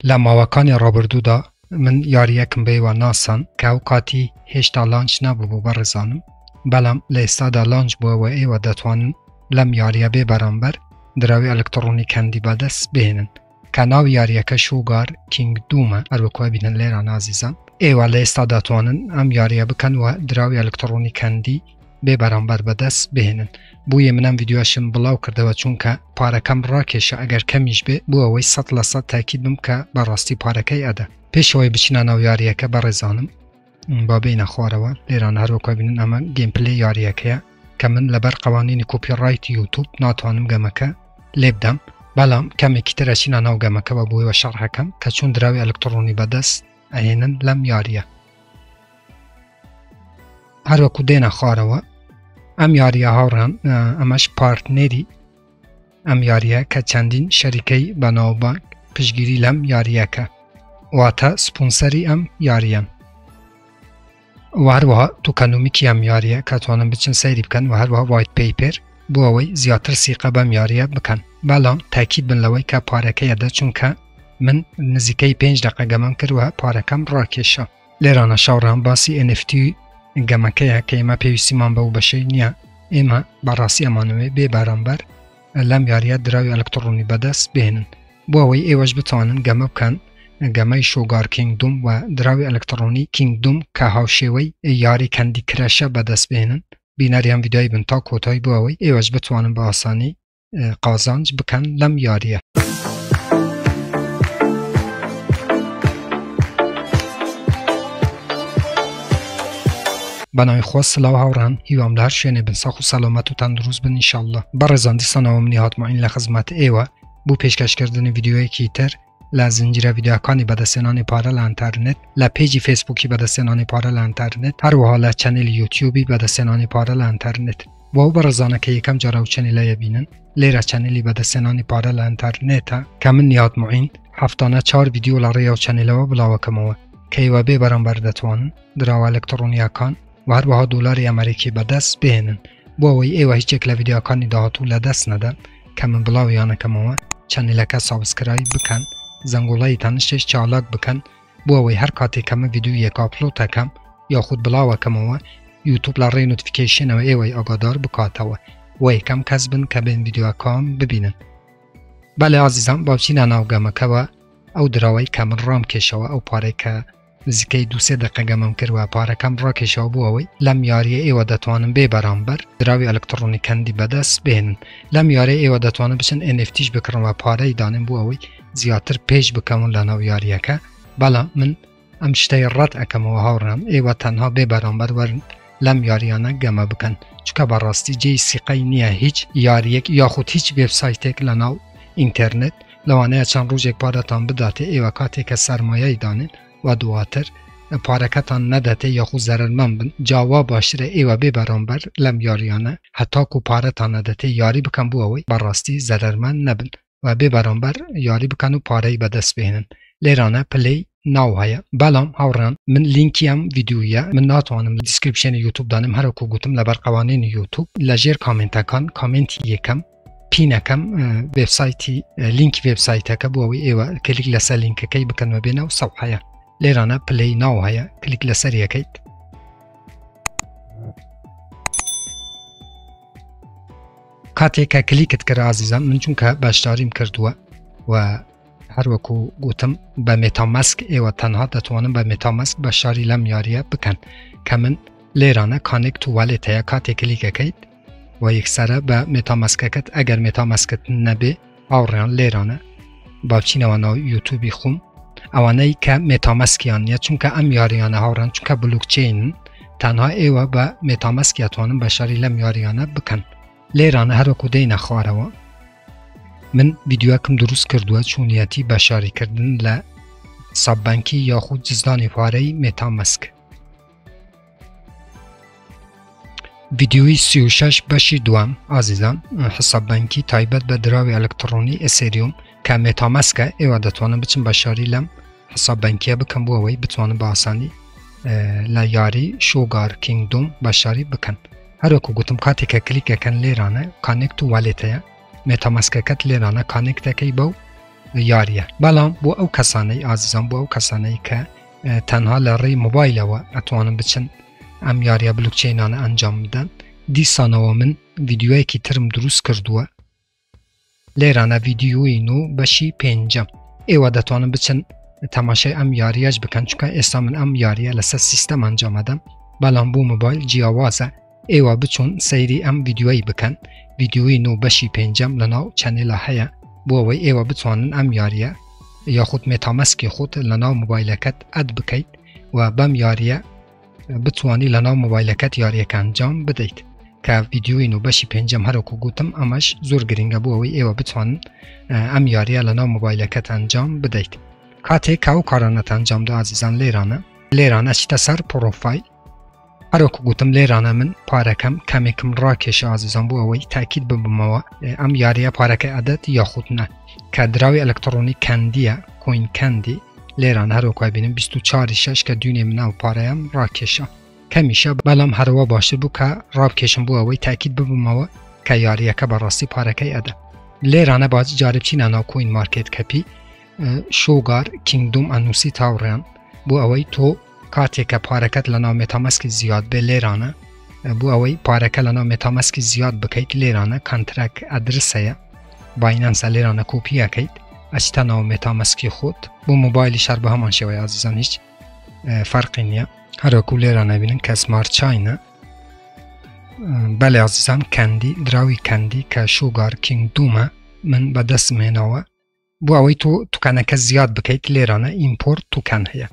لما وكان رابردو دا من یاریەکم بێ و ناسان کە ئەو کاتی هێشتا لانچ نەبوو بۆ بەڕێزانم بەڵام لە ئێستادا لانچ بووەوە ئێوە دەتوانن لەم یاریە بێ بەرامبەر دراوی ئەلکترۆنی کەندی بەدەست بهێنن کە ناو یاریەکە شوگار کینگدومە هەروەکوە بینن لێران ئازیزان ئێوە لە ئێستا دەتوانن ئەم یاریە بکەن و دراوی ئەلکترۆنی کەندی بێ بەرامبەر بەدەست بهێنن بوویە منەم ڤیدیۆشم بڵاو کردەوە چونکە پارەکەم ڕاکێشە ئەگەر کەمیش بێ بۆ ئەوەی 100% تاکید بم کە بەڕاستی پارەکەی ئەدە پێشەوەی بچینە ناو یاریەکە بەڕێزانم با بینە خوارەوە لێران هەروەکوە بینن ئەمە گیمپلەی یاریەکەیە کە من لەبەر قەوانینی کۆپیڕایتی یوتوب ناتوانم گەمەکە لێ بدەم بەڵام کەمێکی ترە چینە ناو گەمەکەوە بۆیەوە شەڕحەکەم کە چون دراوی ئەلکترۆنی بەدەست ئەهێنن لەم یاریە هەروەکو دێنە خوارەوە ئەم یاریە هاوڕان ئەمەش پارتنێری ئەم یاریە کە چەندین شەریکەی بەناوبانگ پشگیری لەم یاریەکە واتە سپۆنسەری ئەم یاریەن و هەروەها توکەنومیکی ئەم یاریە کە توانن بچن سەیری بکەن و هەروەها وایت پێیپەر بۆ ئەوەی زیاتر سیقە بەم یاریە بکەن بەڵام تاکید بن لەوەی کە پارەکەیەدە چونکە من نزیکەی 5 دقیقە گەمەم کردوە پارەکەم ڕاکێشە لێرانە شاوڕان باسی NFT گەمەکەیە کە ئێمە پێویستیمان بەو بەشەی نییە ئێمە بەڕاستی ئەمانەوێ بێ بەرامبەر لەم یاریە دراوی ئەلکترۆنی بەدەست بهێنن بۆ ئەوەی ئێوەش بتوانن گەمە بکەن گەمەی شوگار کینگدوم و دراوی ئەلکترۆنی کینگدوم کە هاوشێوەی یاری کەندی کرەشە بەدەست بهێنن بینەریان ڤیدیۆی بن تا کۆتایی بۆ ئەوەی ئێوەش بتوانن بە ئاسانی قازانج بکەن لەم یاریە بەناوی خۆ سلااو هاوڕان هیوام لە هەر شوێنێ بن ساخ و سەلامەت و تەندروست بن ئینشاءالله بەڕێزان دیسانەوە منی هاتماین لە خزمەت ئێوە بۆ پێشکەشکردنی ڤیدیۆیەکی تر لە زنجیرە ڤیدیۆکانی بەدەستێنانی پارە لە ئینتەرنێت لە پێیجی فێسبووکی بەدەستێنانی پارە لە ئینتەرنێت هەروەها لە چەنێلی یوتیوبی بەدەستێنانی پارە لە ئینتەرنێت بۆ ئەو بەڕێزانەکە یەکەم جارە و چەنێلەیە بینن لێرە چەنێلی بەدەستێنانی پارە لە ئینتەرنێتە کە من نیاتمعین هەفتانە 4 ڤیدیۆ لە ڕێیا و چەنێلەوە بڵاوەکەمەوە کە ئێوە بێ بەرامبەر دەتوانن دراوە ئەلکترۆنیەکان و هەروەها دۆلاری ئەمریکی بەدەست بهێنن بۆ ئەوەی ئێوە هیچێک لە ڤیدیۆکانی داهاتوو لە دەست نەدەن کە من بڵاویانەکەمەوە چەنێلەکە سابسکرایب بکەن زەنگوڵەی تەنشتێش چالاک بکەن بۆ ئەوەی هەر کاتێک کەمە ڤیدیۆیەک ئاپلۆدەکەم یاخود بڵاوەکەمەوە یوتوب لە ڕێی نۆتیفیکیشنەوە ئێوەی ئاگادار بکاتەوە و یەکەم کەس بن کە بێن ڤیدیۆکەم ببینن بەڵێ ئازیزان با بچینە ناو گەمەکەوە ئەو دراوەی کە من ڕام کێشەوە ئەو پارەی کە نزیکەی 2-3 دقیقە گەمەم کردووە پارەکەم ڕاکێشەوە بۆ ئەوەی لەم یاریە ئێوە دەتوانن بێ بەرامبەر دراوی ئەلکترۆنی کەندی بەدەست بهێنن لەم یاریە ئێوە دەتوانن بچن NFTش بکڕنەوە پارەی دانن بۆ ئەوەی زیاتر پێش بکەون لە ناو یاریەکە بەڵام من ئەم شتەی ڕەت ئەەکەمەوە هاوڕام ئێوە تەنها بێ بەرامبەر وەرن لەم یاریانە گەمە بکەن چکە بەڕاستی جێی سیقەی نییە هیچ یاریەک یاخود هیچ وێبسایتێک لە ناو ئینتەرنێت لەوانەیە چەند ڕۆژێک پارەتان بداتێ ئێوە کاتێکە سەرمایەی دانن و دواتر پارەکەتان نەدەتێ یاخود زەرمەند بن جاوا باشترە ئێوە بێ بەرامبەر لەم یاریانە هەتاکو پارەتان نەدەتێ یاری بکەن بۆ ئەوەی بەڕاستی زەرمەند نەبن و بێ بەرامبەر یاری بکەن و پارەی بەدەست بهێنن لێرانە پلەی ناو هەیە بەڵام هاوڕان من لینکی ئەم ڤیدیۆیە من ناتوانم دیسکریپشنی یوتوب دانم هەروەکو گوتم لەبەر قەوانینی یوتوب لەژێر کامنتەکان کامنتی یەکەم پینەکەم وێبسایتی لینکی وێبسایتەکە بۆ ئەوەی ئێوە کلیک لەسەر لینکەکەی بکەنەوە بێنەوە سەوحەیە لێرانە پلەی ناو هەیە کلیک لەسەر یەکەیت کاتێکە کلیکت کرد ئازیزان من چونکە بەشداریم کردووە و هەروەکو گوتم بە مێتامەسک ئێوە تەنها دەتوانن بە مێتامەسک بەشداری لەم یاریە بکەن کە من لێرانە کانێکت و والێت هەیە کاتێک کلیکەکەیت و یەکسەرە بە مێتامەسکەکەت ئەگەر مێتامەسکت نەبێ هاوڕێیان لێرانە با بچینەوە ناو یوتوبی خۆم ئەوانەی کە مێتامەسکیان نیە چونکە ئەم یاریانە هاوڕان چونکە بلوکچینن تەنها ئێوە بە مێتامەسکی ئەتوانن بەشداری لەم یاریانە بکەن لێرانە هەروەکو دەینە خوارەوە من ڤیدیۆکم دروست کردووە چوونیەتی بەشاریکردن لە حساببانکی یاخود جزدانی پارەی مێتامەسک ڤیدیۆی 36 بەشی دوام ئازیزان حساببانکی تایبەت بە دراوی ئەلکترۆنی ئەسێریوم کە مێتامەسکە ئێوە دەتوانن بچن بەشاری لەم حساببانکیە بکەن بۆ ئەوەی بتوانن بە ئاسانی لە یاری شوگار کینگدوم بەشاری بکەن هەروەکو گوتم کاتێکە کلیکەکەن لێرانە کانێکت و والێتەیە مێتامەسکەکەت لێرانە کانێکتەکەی بەو یاریە بەڵام بۆ ئەو کەسانەی ئازیزان بۆ ئەو کەسانەی کە تەنها لە ڕێی مۆبایلەوە ئەتوانن بچن ئەم یاریە بلوکچینانە ئەنجام بدەن دیسانەوە من ڤیدیۆیەکی ترم دروست کردووە لێرانە ڤیدیۆی نو بەشی پێنجەم ئێوە دەتوانن بچن تەماشای ئەم یاریەش بکەن چونکە ئێستا من ئەم یاریە لەسەر سیستەم ئەنجام ئەدەم بەڵام بۆ مۆبایل جیاوازە ئێوە بچون سەیری ئەم ڤیدیۆی بکەن ڤیدیۆی نو بەشی پێنجەم لەناو چەنێلە هەیە بۆ ئەوەی ئێوە بتوانن ئەم یاریە یاخود مێتامەسکی خۆت لەناو مۆبایلەکەت ئەد بکەیت و بەم یاریە بتوانی لەناو مۆبایلەکەت یاریەکە ئەنجام بدەیت کە ڤیدیۆی نو بەشی پێنجەم هەروەکو گوتم ئەمەش زۆر گرنگە بۆ ئەوەی ئێوە بتوانن ئەم یاریە لەناو مۆبایلەکەت ئەنجام بدەیت کاتێک ئەو کارانەت ئەنجامدا ئازیزان لێرانە چتە سەر پرۆفایل هەروەکو گوتم لێرانە من پارەکەم کەمێکم ڕاکێشە ئازیزان بۆ ئەوەی تاکید ببمەوە ئەم یاریە پارەکە ئەدەت یاخود نە کە دراوی ئەلکترۆنی کەندیە کۆین کەندی لێران هەروەکو بینم 24/6 کە دوێنێ من ئەو پارەیەم ڕاکێشە کەمیشە بەڵام هەروە باشتر بوو کە ڕابکێشم بۆ ئەوەی تاکید ببمەوە کە یاریەکە بەڕاستی پارەکەی ئەدە لێرانە باز جارب چینە ناو کۆین مارکێت کەپی شۆگار کینگدوم ئەنووسی تاوڕیان بۆ ئەوەی تۆ کاتێککە پارەکەت لە ناو مێتامەسکی زیاد بێ لێرانە بۆ ئەوەی پارەکە لە ناو مێتامەسکی زیاد بکەیت لێرانە کانتراک ئەدرسەیە باینانسە لێرانە کۆپیەکەیت ئەچتە ناو مێتامەسکی خۆت بۆ مۆبایلی شار بە هەمان شێوەیە ئازیزان هیچ فەرقی نییە هەروەکو لێرانە بینن کە سمارت چاینە بەڵێ ئازیزان کەندی دراوی کەندی کە شۆگار کینگدومە من بەدەستمێنەوە بۆ ئەوەی تۆ توکانەکە زیاد بکەیت لێرانە ئیمپۆرت توکان هەیە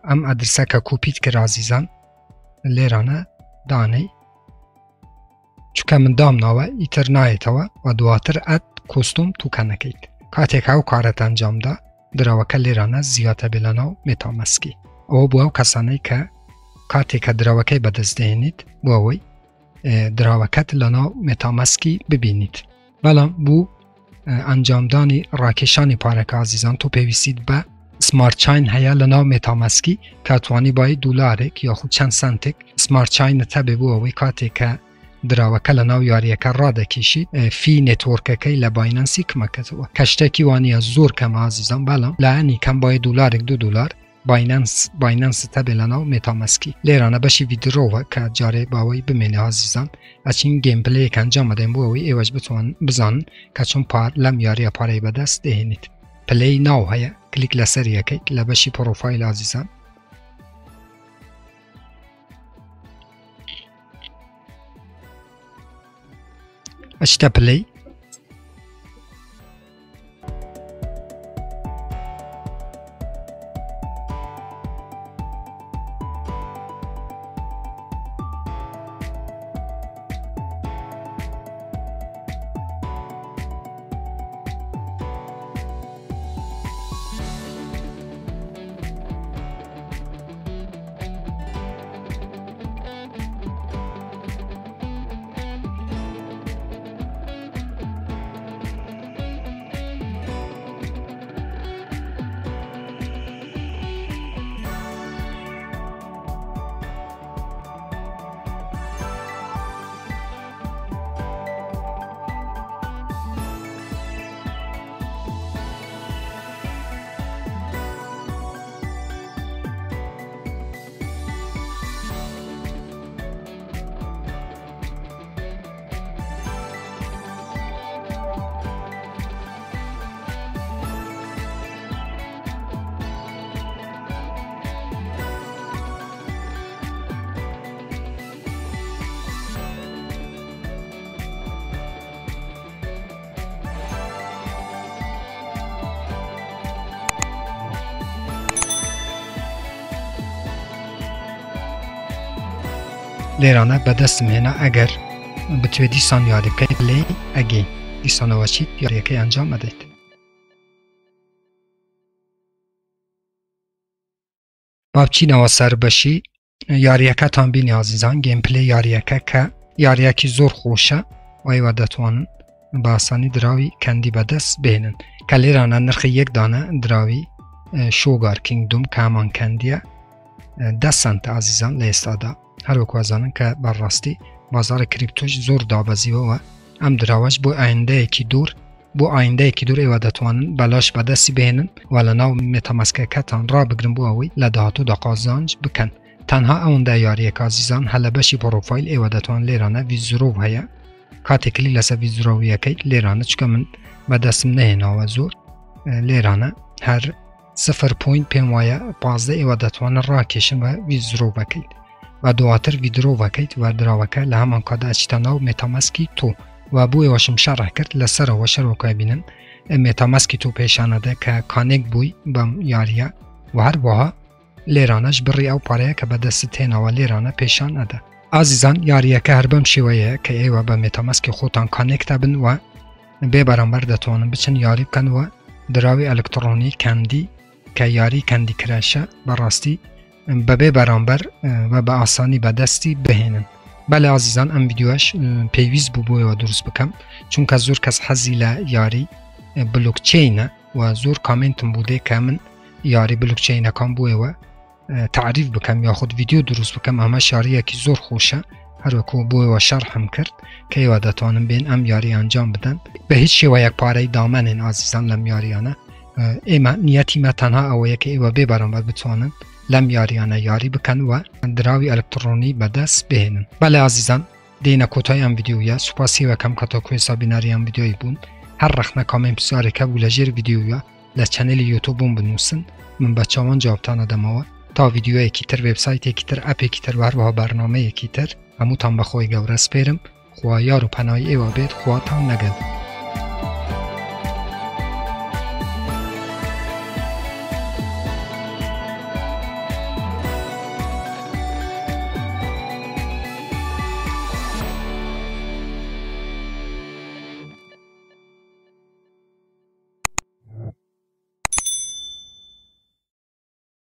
ئەم ئەدرسەکە کۆپیت کرد ئازیزان لێرانە دانەی چونکە من دامناوە ئیتر نایێتەوە و دواتر ئەد کۆستۆم توکانەکەیت کاتێک ئەو کارەت ئەنجامدا دراوەکە لێرانە زیاتە بێ لەناو مێتامەسکی ئەوە بۆ ئەو کەسانەی کە کاتێککە دراوەکەی بەدەستدێنیت بۆ ئەوەی دراوەکەت لەناو مێتامەسکی ببینیت بەڵام بوو ئەنجامدانی ڕاکێشانی پارەکە ئازیزان تۆ پێویستیت بە سمارت چاین هەیە لەناو مێتامەسکی کاتوانی بای دولارێک یاخود چەند سنتێک سمارت چاینت هەبێ بۆ ئەوەی کاتێککە دراوەکە لە ناو یاریەکە ڕادەکیشیت فی نێتۆرکەکەی لە باینانسی کمەکەتەوە کە شتێکی وانە زۆر کەم ئازیزان بەڵام لایەنی کەم بای دولارێک 2 دلار باینانس هەبێ لەناو مێتامەسکی لێرانە بەشی ڤیدرۆوە کە جارێ باوەی بمێنێ ئازیزان ئەچین گێمپلەیەک ئەنجام بدەین بۆ ئەوەی ئێوەش بتوان بزانن کە چۆن لەم یاریە پارەی بەدەست دێنیت پلەی ناو هەیە کلیک لەسەر یەکەیت لە بەشی پرۆفایل ئازیزان ئەچتە پلەی لێرانە بەدەستم هێنا ئەگەر بتوێ دیسان یاری بکەیت لێ ئەگەی دیسانەوە چیت یاریەکەی ئەنجام ئەدەیت با بچینەوە سەر بەشی یاریەکەتان بینی ئازیزان گێمپلەی یاریەکە کە یاریەکی زۆر خۆشە وایوە دەتوانن بە ئاسانی دراوی کەندی بەدەست بێنن کە لێرانە نرخی یەک دانە دراوی شۆگار کینگدوم کە هەمان کەندیە 10 سنت ئازیزان لە ئێستادا هەروەکو ئەزانن کە بەڕاستی بازارە کریپتۆش زۆر دابەزیوەوە ئەم دراوەش بۆ ئایندەیەکی دوور بو آینده کی دور ایوا دتوانن بلاش بدستی بهنن ولا ناو متاماسک کتان را بگرن بو اوی لدهاتو دا قازانج بکن. تنها اون دا یاری که عزیزان هلا بشی پروفایل ایوا دتوان لیرانه ویزرو هیا کاتکلی لسه ویزرو یکی لیرانه چکا من بدستم نه ناو زور لیرانه هر 0.5 ویا 15 ایوا دتوان را کشن و ویزرو بکید و دواتر ویدرو وکید و دراوکه لهمان کاده اچتاناو متاماسکی تو و بوی واشم شرح کرد لسر و شروع بینن متاماسکی تو پیشانه ده که کانک بوی بم یاریه و هر وها لیرانش بری او پاره که به دست تینا و لیرانه پیشانه ده. عزیزان یاریه که هر بم شویه که ایوه به متاماسکی خودتان کانکت بن و به برانبر دتوانن بچن یاری بکن و دراوی الکترونی کندی که یاری کندی کرشه براستی به برانبر و به آسانی به دستی بهینن. بله عزیزان ام ویدیوش پیویز بوی و درست بکم چون که زور کس حزیل یاری بلوکچینه و زور کامنتم بوده که من یاری بلوکچینه کام بوی و تعریف بکم یا خود ویدیو درست بکم همش یاریه که زور خوشه هر وکو بوی و شرحم کرد که ایوا دتوانم بین ام یاری انجام بدن به هیچ شیوه یک پاره دامن عزیزان لم یاریانه ایما نیتی ما تنها اوه که ایوا ببرم و بتوانم لم یاریانه یاری بکن و دراوی الکترونی به دست بهینن. بله عزیزان دینا کوتای ام ویدیویا سپاسی و کم کتا کوی سابیناری ام ویدیوی بون هر رخنا کامن بسیاری که بولجیر ویدیویا لچنل یوتیوبون بنووسن من بچاوان جوابتان ادماوە تا ویدیۆیەکی تر وێبسایتێکی تر ئەپێکی تر و هەروەها بەرنامەیەکی تر هەمووتان بەخۆی گەورە سپێرم خوا یار و پەنای ئێوە بێت خواتان نەگەن.